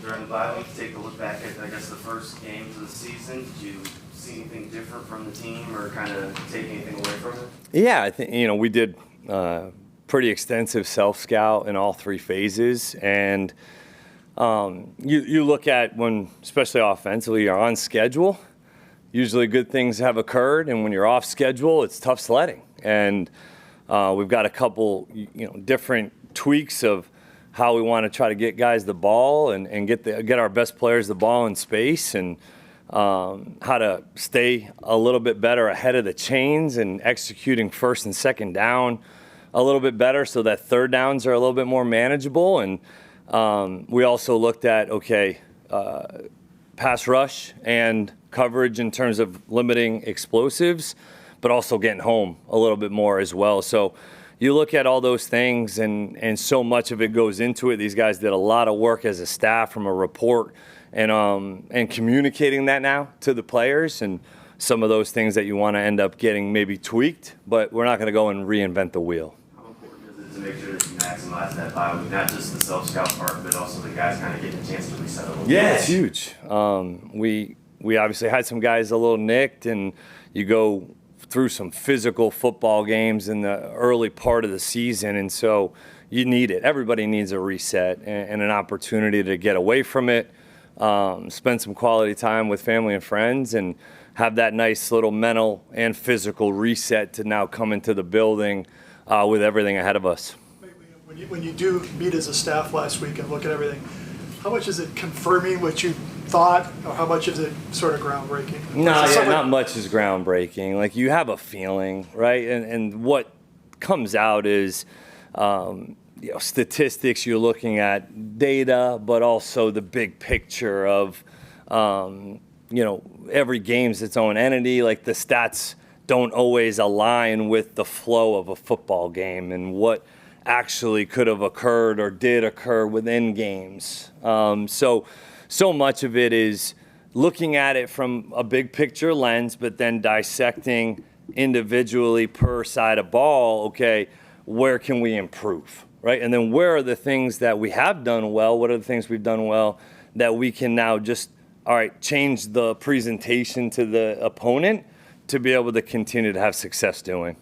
During the bye week, take a look back at, I guess, the first games of the season. Did you see anything different from the team or kind of take anything away from it? Yeah, I think, we did pretty extensive self-scout in all three phases. And you look at when, especially offensively, you're on schedule, usually good things have occurred. And when you're off schedule, it's tough sledding. And we've got a couple, different tweaks of how we want to try to get guys the ball and get our best players the ball in space, and how to stay a little bit better ahead of the chains and executing first and second down a little bit better so that third downs are a little bit more manageable. And we also looked at, pass rush and coverage in terms of limiting explosives, but also getting home a little bit more as well. So you look at all those things, and so much of it goes into it. These guys did a lot of work as a staff from a report and communicating that now to the players, and some of those things that you want to end up getting maybe tweaked, but we're not going to go and reinvent the wheel. How important is it to make sure that you maximize that bye week, not just the self-scout part, but also the guys kind of getting a chance to reset a little bit? Yeah, it's huge. We obviously had some guys a little nicked, and you go through some physical football games in the early part of the season, and so you need it. Everybody needs a reset and an opportunity to get away from it, spend some quality time with family and friends, and have that nice little mental and physical reset to now come into the building with everything ahead of us. When you do meet as a staff last week and look at everything, how much is it confirming what you thought, or how much is it sort of groundbreaking? Not much is groundbreaking. Like, you have a feeling, right? And what comes out is statistics. You're looking at data, but also the big picture of every game's its own entity. Like, the stats don't always align with the flow of a football game and what actually could have occurred or did occur within games. So much of it is looking at it from a big picture lens, but then dissecting individually per side of ball. Okay, where can we improve, right? And then where are the things that we have done well? What are the things we've done well that we can now just, change the presentation to the opponent to be able to continue to have success doing?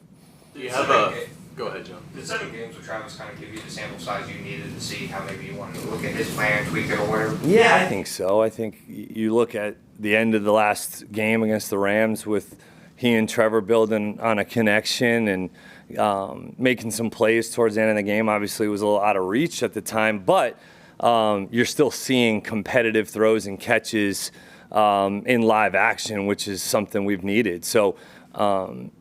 Do you have Go ahead, John. Did 7 games with Travis kind of give you the sample size you needed to see how maybe you wanted to look at his plan, tweak it, or whatever? Yeah, I think so. I think you look at the end of the last game against the Rams with he and Trevor building on a connection and making some plays towards the end of the game. Obviously, it was a little out of reach at the time, but you're still seeing competitive throws and catches in live action, which is something we've needed. So,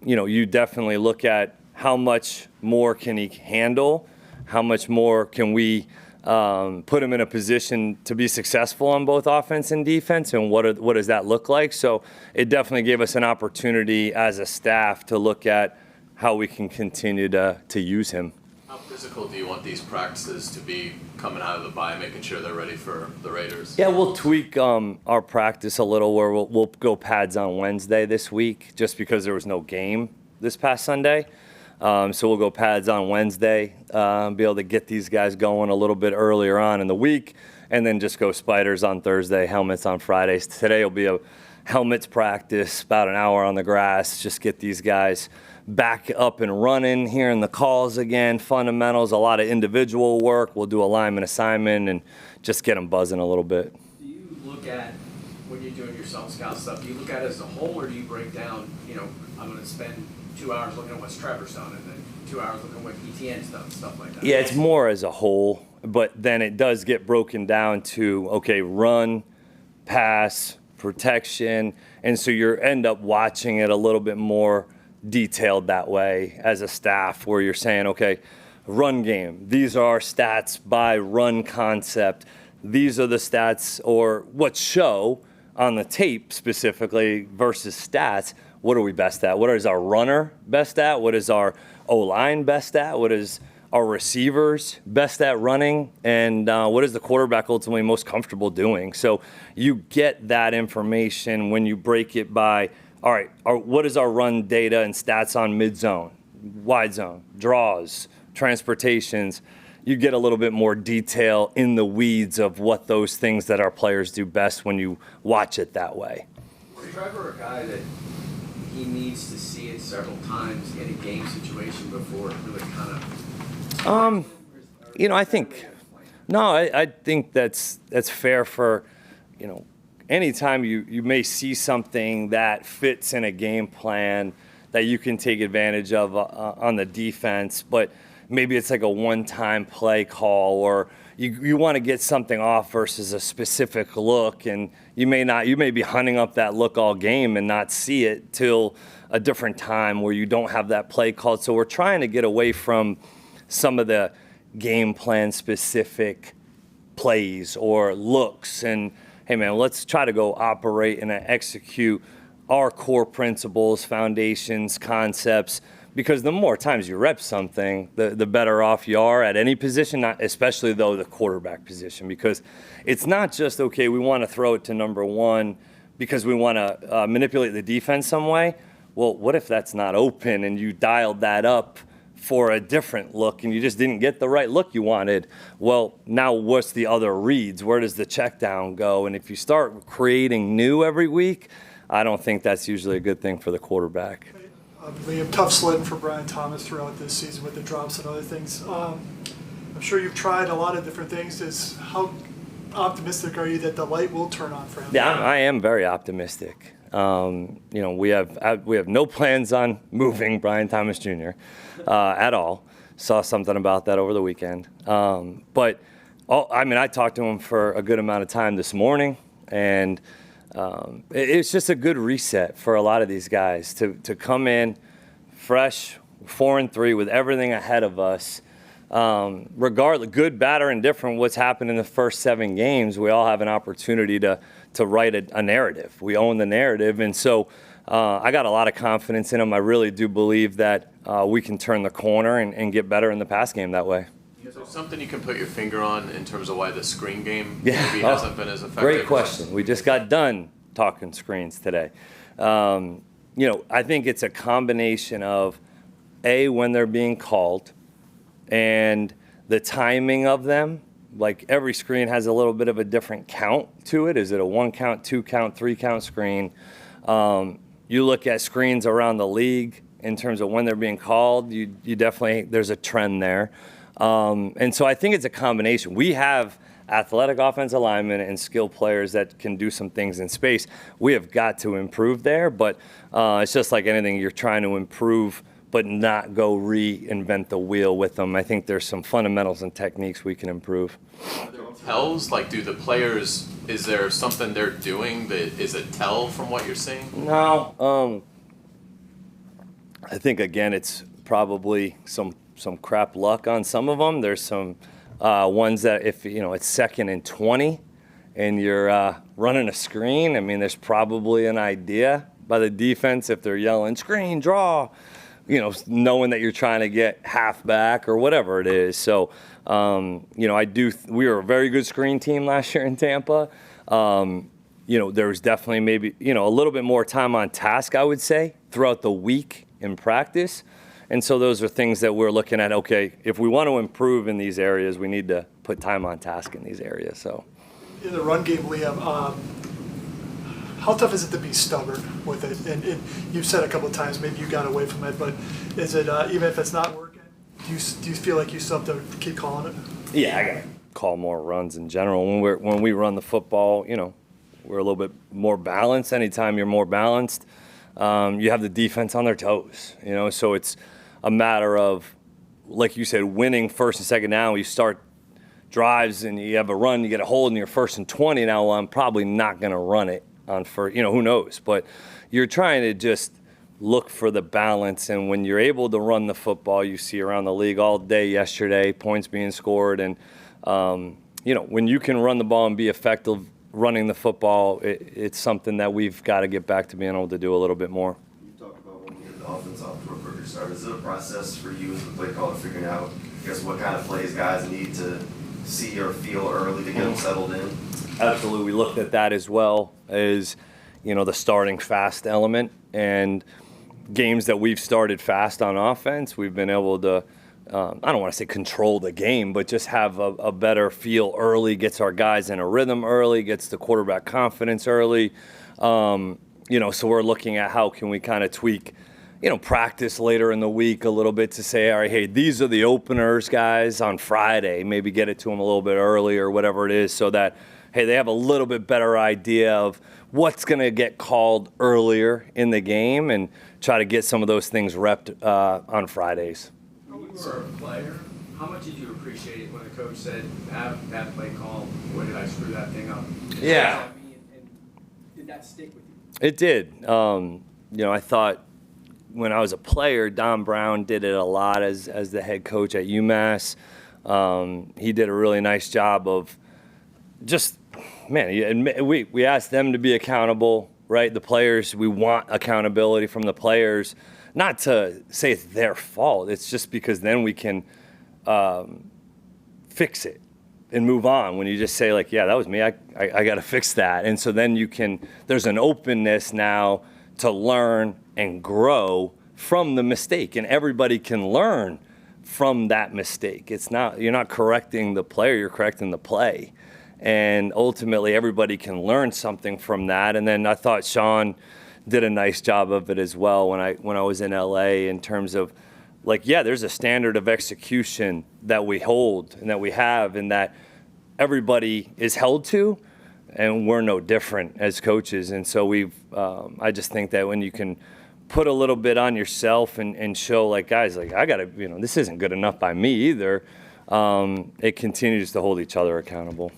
you definitely look at how much more can he handle, how much more can we put him in a position to be successful on both offense and defense, and what does that look like? So it definitely gave us an opportunity as a staff to look at how we can continue to use him. How physical do you want these practices to be coming out of the bye, making sure they're ready for the Raiders? Yeah, we'll tweak our practice a little, where we'll go pads on Wednesday this week, just because there was no game this past Sunday. So we'll go pads on Wednesday, be able to get these guys going a little bit earlier on in the week, and then just go spiders on Thursday, helmets on Fridays. Today will be a helmets practice, about an hour on the grass, just get these guys back up and running, hearing the calls again, fundamentals, a lot of individual work. We'll do alignment assignment and just get them buzzing a little bit. Do you look at, when you're doing your self-scout stuff, do you look at it as a whole, or do you break down, I'm going to spend 2 hours looking at what Trevor's done and then 2 hours looking at what ETN's done, stuff like that? Yeah, it's more as a whole, but then it does get broken down to, run, pass, protection, and so you end up watching it a little bit more detailed that way as a staff, where you're saying, run game, these are our stats by run concept, these are the stats, or what show on the tape specifically versus stats. What are we best at? What is our runner best at? What is our O-line best at? What is our receivers best at running? And what is the quarterback ultimately most comfortable doing? So you get that information when you break it by, what is our run data and stats on mid-zone, wide zone, draws, transportations, you get a little bit more detail in the weeds of what those things that our players do best when you watch it that way. Is Trevor a guy that he needs to see it several times in a game situation before it really kind of? I think I think that's fair for, anytime you may see something that fits in a game plan that you can take advantage of on the defense, but maybe it's like a one-time play call, or you want to get something off versus a specific look, and you may be hunting up that look all game and not see it till a different time where you don't have that play called. So we're trying to get away from some of the game plan specific plays or looks, and hey man, let's try to go operate and execute our core principles, foundations, concepts, because the more times you rep something, the better off you are at any position, not especially though the quarterback position, because it's not just, okay, we want to throw it to number one because we want to manipulate the defense some way. Well, what if that's not open and you dialed that up for a different look and you just didn't get the right look you wanted? Well, now what's the other reads? Where does the check down go? And if you start creating new every week, I don't think that's usually a good thing for the quarterback. Liam, tough sledding for Brian Thomas throughout this season with the drops and other things. I'm sure you've tried a lot of different things. How optimistic are you that the light will turn on for him? Yeah, I am very optimistic. We have no plans on moving Brian Thomas Jr. At all. Saw something about that over the weekend. I talked to him for a good amount of time this morning, and it's just a good reset for a lot of these guys to come in fresh, 4-3 with everything ahead of us. Regardless, good, bad, or indifferent, what's happened in the first 7 games, we all have an opportunity to write a narrative. We own the narrative, and so I got a lot of confidence in him. I really do believe that we can turn the corner and get better in the pass game that way. Is there something you can put your finger on in terms of why the screen game Yeah. maybe hasn't been as effective? Great question. We just got done talking screens today. I think it's a combination of, when they're being called and the timing of them. Like every screen has a little bit of a different count to it. Is it a 1 count, 2 count, 3 count screen? You look at screens around the league in terms of when they're being called, you definitely, there's a trend there. And so I think it's a combination. We have athletic offensive linemen and skilled players that can do some things in space. We have got to improve there, but it's just like anything, you're trying to improve but not go reinvent the wheel with them. I think there's some fundamentals and techniques we can improve. Are there tells? Like, do the players, is there something they're doing that is a tell from what you're seeing? No. I think, again, it's probably some crap luck on some of them. There's some ones that if, it's 2nd and 20 and you're running a screen, I mean, there's probably an idea by the defense if they're yelling, screen, draw, knowing that you're trying to get half back or whatever it is. So, we were a very good screen team last year in Tampa. There was definitely maybe, a little bit more time on task, I would say, throughout the week in practice. And so those are things that we're looking at. Okay, if we want to improve in these areas, we need to put time on task in these areas. So, in the run game, Liam, how tough is it to be stubborn with it? And you've said a couple of times maybe you got away from it, but is it even if it's not working, do you feel like you still have to keep calling it? Yeah, I gotta call more runs in general. When we run the football, we're a little bit more balanced. Anytime you're more balanced, you have the defense on their toes. So it's a matter of, like you said, winning 1st and 2nd down. You start drives and you have a run, you get a hold, and you're 1st and 20. Now, well, I'm probably not going to run it on first. Who knows? But you're trying to just look for the balance. And when you're able to run the football, you see around the league all day yesterday, points being scored. And, when you can run the ball and be effective running the football, it's something that we've got to get back to being able to do a little bit more. Talk about when you get the offense off to a quicker start. Is it a process for you as the play caller figuring out, what kind of plays guys need to see or feel early to get them settled in? Absolutely. We looked at that as well as, the starting fast element. And games that we've started fast on offense, we've been able to I don't want to say control the game, but just have a better feel early, gets our guys in a rhythm early, gets the quarterback confidence early. So we're looking at how can we kind of tweak, practice later in the week a little bit to say, all right, hey, these are the openers, guys, on Friday. Maybe get it to them a little bit early or whatever it is so that, hey, they have a little bit better idea of what's going to get called earlier in the game and try to get some of those things repped on Fridays. When you were a player, how much did you appreciate it when the coach said, have that play call, boy, did I screw that thing up? Yeah. And did that stick with you? It did. I thought when I was a player, Don Brown did it a lot as the head coach at UMass. He did a really nice job of just, we asked them to be accountable, right? The players, we want accountability from the players, not to say it's their fault. It's just because then we can fix it and move on. When you just say like, yeah, that was me, I got to fix that. And so then there's an openness now to learn and grow from the mistake, and everybody can learn from that mistake. You're not correcting the player, you're correcting the play. And ultimately everybody can learn something from that. And then I thought Sean did a nice job of it as well when I was in LA, in terms of like, yeah, there's a standard of execution that we hold and that we have and that everybody is held to, and we're no different as coaches. And so I just think that when you can put a little bit on yourself and show like, guys, like I gotta, this isn't good enough by me either, it continues to hold each other accountable.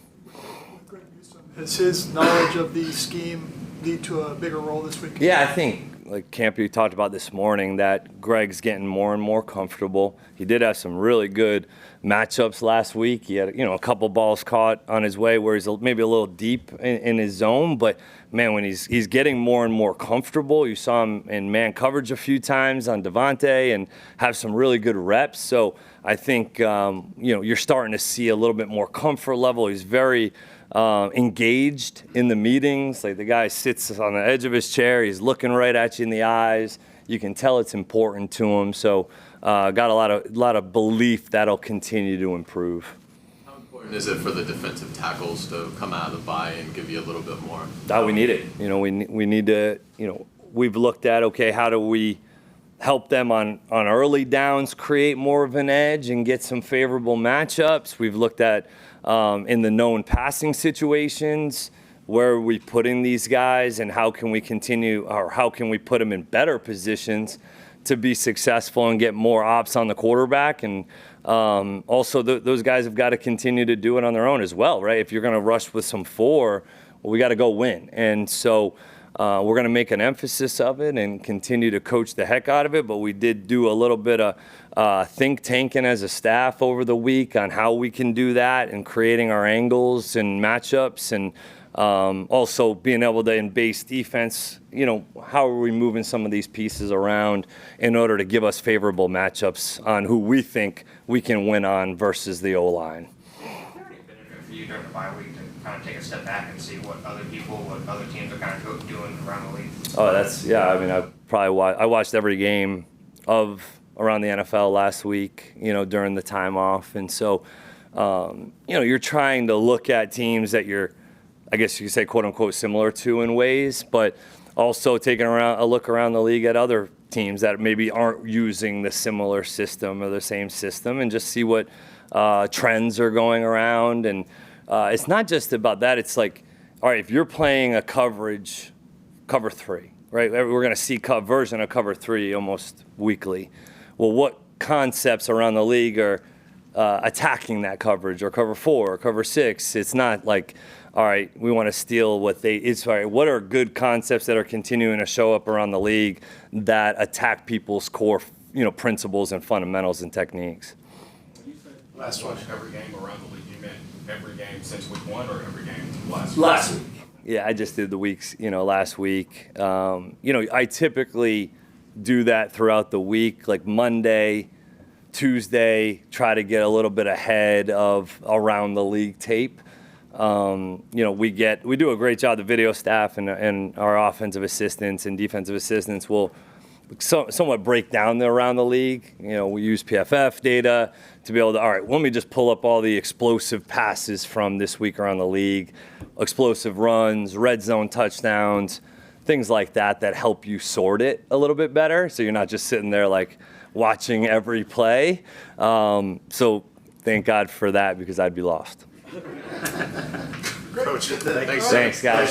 Has his knowledge of the scheme lead to a bigger role this week? Yeah, I think, like Campy talked about this morning, that Greg's getting more and more comfortable. He did have some really good matchups last week. He had, a couple balls caught on his way where he's maybe a little deep in his zone. But, man, when he's getting more and more comfortable, you saw him in man coverage a few times on Devontae and have some really good reps. So I think, you're starting to see a little bit more comfort level. He's very engaged in the meetings. Like the guy sits on the edge of his chair. He's looking right at you in the eyes. You can tell it's important to him. So got a lot of belief that'll continue to improve. How important is it for the defensive tackles to come out of the bye and give you a little bit more? We need it. We need to, we've looked at, okay, how do we help them on early downs, create more of an edge and get some favorable matchups. We've looked at in the known passing situations, where are we putting these guys and how can we continue, or how can we put them in better positions to be successful and get more ops on the quarterback. And also those guys have got to continue to do it on their own as well, right? If you're going to rush with some 4, well, we got to go win. And so we're going to make an emphasis of it and continue to coach the heck out of it. But we did do a little bit of think tanking as a staff over the week on how we can do that and creating our angles and matchups, and also being able to, in base defense, how are we moving some of these pieces around in order to give us favorable matchups on who we think we can win on versus the O-line. Is there any benefit for you during the bye week to kind of take a step back and see what other teams are kind of doing around the league? Oh, I watched every game of around the NFL last week, during the time off. And so, you're trying to look at teams that you're, I guess you could say, quote unquote, similar to in ways, but also taking a look around the league at other teams that maybe aren't using the similar system or the same system, and just see what trends are going around. And it's not just about that. It's like, all right, if you're playing a cover 3, right? We're going to see version of cover 3 almost weekly. Well, what concepts around the league are attacking that coverage, or cover 4 or cover 6? It's not like, all right, we want to steal what it's all right, what are good concepts that are continuing to show up around the league that attack people's core, principles and fundamentals and techniques? You said last watch every game around the league. You meant every game since week 1 or every game last week? Yeah, I just did the weeks, last week. I typically do that throughout the week, like Monday, Tuesday, try to get a little bit ahead of around the league tape. We do a great job, the video staff and our offensive assistants and defensive assistants will somewhat break down around the league. You know, we use PFF data to be able to, all right, let me just pull up all the explosive passes from this week around the league, explosive runs, red zone touchdowns, things like that help you sort it a little bit better. So you're not just sitting there like watching every play. So thank God for that, because I'd be lost. Coach, Thanks, guys.